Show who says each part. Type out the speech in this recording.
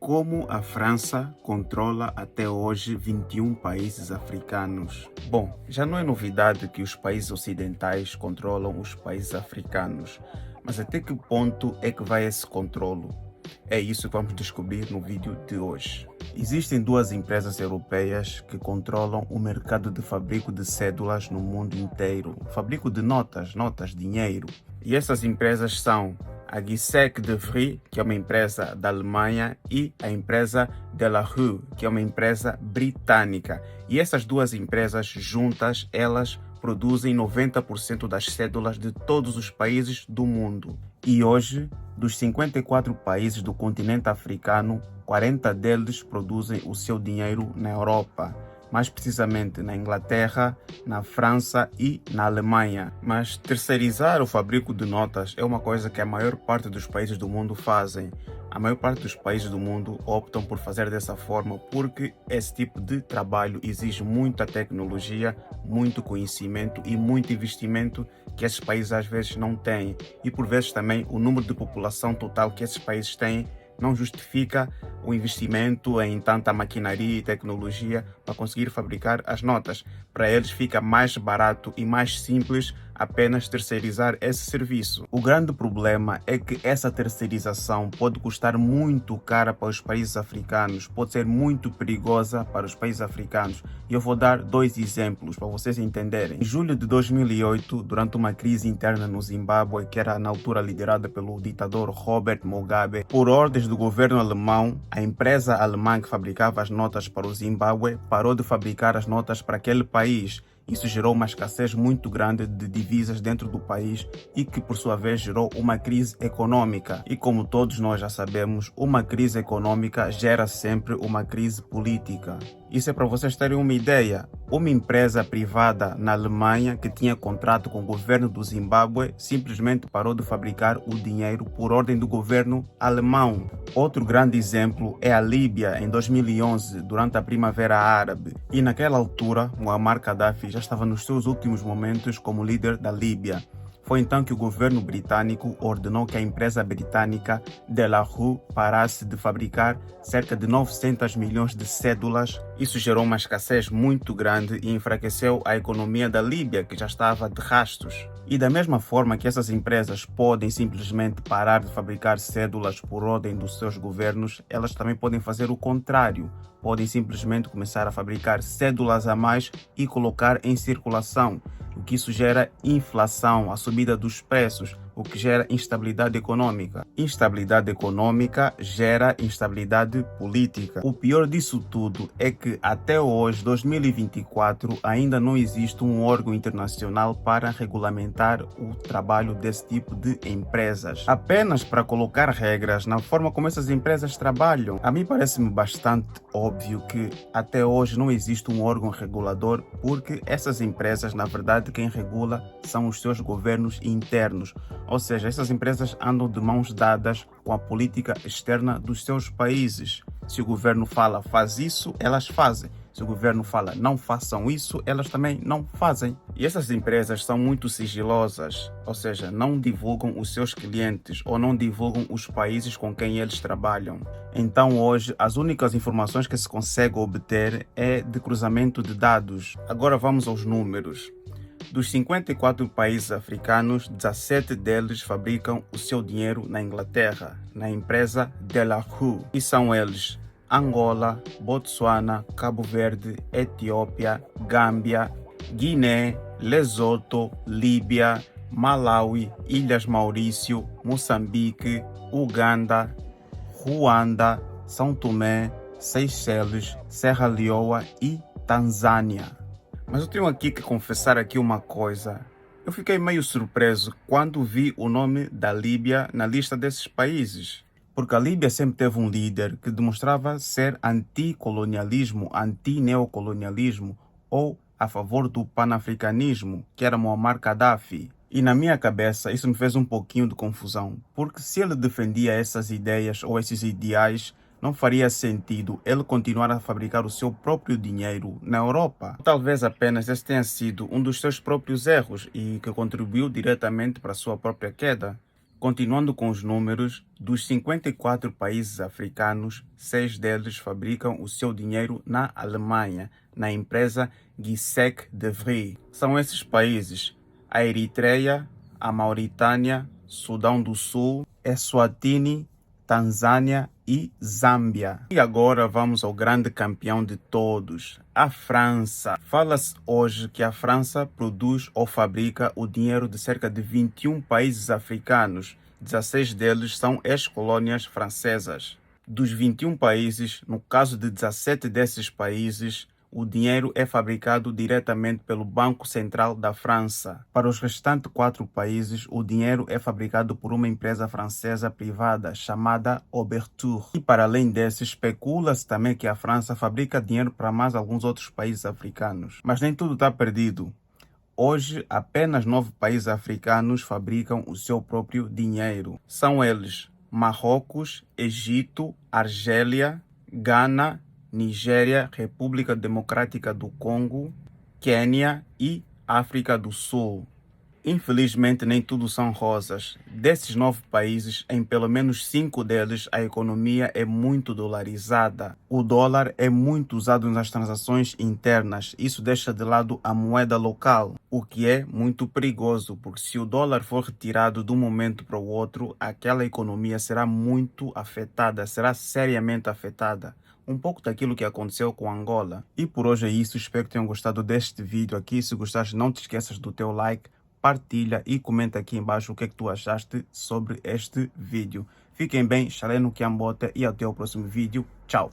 Speaker 1: Como a França controla até hoje 21 países africanos? Bom, já não é novidade que os países ocidentais controlam os países africanos, mas até que ponto é que vai esse controlo? É isso que vamos descobrir no vídeo de hoje. Existem duas empresas europeias que controlam o mercado de fabrico de cédulas no mundo inteiro. Fabrico de notas, dinheiro. E essas empresas são a Gisec de Vries, que é uma empresa da Alemanha, e a empresa De La Rue, que é uma empresa britânica. E essas duas empresas juntas, elas produzem 90% das cédulas de todos os países do mundo. E hoje, dos 54 países do continente africano, 40 deles produzem o seu dinheiro na Europa, mais precisamente na Inglaterra, na França e na Alemanha. Mas terceirizar o fabrico de notas é uma coisa que a maior parte dos países do mundo fazem. A maior parte dos países do mundo optam por fazer dessa forma porque esse tipo de trabalho exige muita tecnologia, muito conhecimento e muito investimento que esses países às vezes não têm. E por vezes também o número de população total que esses países têm não justifica o investimento em tanta maquinaria e tecnologia para conseguir fabricar as notas. Para eles fica mais barato e mais simples apenas terceirizar esse serviço. O grande problema é que essa terceirização pode custar muito cara para os países africanos, pode ser muito perigosa para os países africanos. E eu vou dar dois exemplos para vocês entenderem. Em julho de 2008, durante uma crise interna no Zimbábue, que era na altura liderada pelo ditador Robert Mugabe, por ordens do governo alemão, a empresa alemã que fabricava as notas para o Zimbábue parou de fabricar as notas para aquele país. Isso gerou uma escassez muito grande de divisas dentro do país e que, por sua vez, gerou uma crise econômica. E como todos nós já sabemos, uma crise econômica gera sempre uma crise política. Isso é para vocês terem uma ideia. Uma empresa privada na Alemanha que tinha contrato com o governo do Zimbábue simplesmente parou de fabricar o dinheiro por ordem do governo alemão. Outro grande exemplo é a Líbia, em 2011, durante a Primavera Árabe. E naquela altura, Muammar Gaddafi já estava nos seus últimos momentos como líder da Líbia. Foi então que o governo britânico ordenou que a empresa britânica De La Rue parasse de fabricar cerca de 900 milhões de cédulas. Isso gerou uma escassez muito grande e enfraqueceu a economia da Líbia, que já estava de rastos. E da mesma forma que essas empresas podem simplesmente parar de fabricar cédulas por ordem dos seus governos, elas também podem fazer o contrário. Podem simplesmente começar a fabricar cédulas a mais e colocar em circulação, o que isso gera inflação, a subida dos preços, o que gera instabilidade econômica. Instabilidade econômica gera instabilidade política. O pior disso tudo é que até hoje, 2024, ainda não existe um órgão internacional para regulamentar o trabalho desse tipo de empresas. Apenas para colocar regras na forma como essas empresas trabalham. A mim parece-me bastante óbvio que até hoje não existe um órgão regulador porque essas empresas, na verdade, quem regula são os seus governos internos. Ou seja, essas empresas andam de mãos dadas com a política externa dos seus países. Se o governo fala faz isso, elas fazem. Se o governo fala não façam isso, elas também não fazem. E essas empresas são muito sigilosas, ou seja, não divulgam os seus clientes ou não divulgam os países com quem eles trabalham. Então hoje as únicas informações que se consegue obter é de cruzamento de dados. Agora vamos aos números. Dos 54 países africanos, 17 deles fabricam o seu dinheiro na Inglaterra, na empresa De La Rue. E são eles: Angola, Botsuana, Cabo Verde, Etiópia, Gâmbia, Guiné, Lesoto, Líbia, Malawi, Ilhas Maurício, Moçambique, Uganda, Ruanda, São Tomé, Seychelles, Serra Leoa e Tanzânia. Mas eu tenho aqui que confessar aqui uma coisa. Eu fiquei meio surpreso quando vi o nome da Líbia na lista desses países. Porque a Líbia sempre teve um líder que demonstrava ser anticolonialismo, anti-neocolonialismo ou a favor do panafricanismo, que era Muammar Gaddafi. E na minha cabeça isso me fez um pouquinho de confusão, porque se ele defendia essas ideias ou esses ideais, não faria sentido ele continuar a fabricar o seu próprio dinheiro na Europa. Talvez apenas esse tenha sido um dos seus próprios erros e que contribuiu diretamente para a sua própria queda. Continuando com os números, dos 54 países africanos, 6 deles fabricam o seu dinheiro na Alemanha, na empresa Gisec de Vries. São esses países: a Eritreia, a Mauritânia, Sudão do Sul, Eswatini, Tanzânia e Zâmbia. E agora vamos ao grande campeão de todos, a França. Fala-se hoje que a França produz ou fabrica o dinheiro de cerca de 21 países africanos. 16 deles são ex-colônias francesas. Dos 21 países, no caso de 17 desses países, o dinheiro é fabricado diretamente pelo Banco Central da França. Para os restantes 4 países, o dinheiro é fabricado por uma empresa francesa privada chamada Oberture. E para além desses, especula-se também que a França fabrica dinheiro para mais alguns outros países africanos. Mas nem tudo está perdido. Hoje, apenas 9 países africanos fabricam o seu próprio dinheiro. São eles: Marrocos, Egito, Argélia, Gana, Nigéria, República Democrática do Congo, Quênia e África do Sul. Infelizmente, nem tudo são rosas. Desses 9 países, em pelo menos 5 deles, a economia é muito dolarizada. O dólar é muito usado nas transações internas. Isso deixa de lado a moeda local, o que é muito perigoso, porque se o dólar for retirado de um momento para o outro, aquela economia será muito afetada, será seriamente afetada. Um pouco daquilo que aconteceu com Angola. E por hoje é isso, espero que tenham gostado deste vídeo aqui. Se gostaste, não te esqueças do teu like, partilha e comenta aqui embaixo o que é que tu achaste sobre este vídeo. Fiquem bem, Xalé no Kiambote e até o próximo vídeo. Tchau!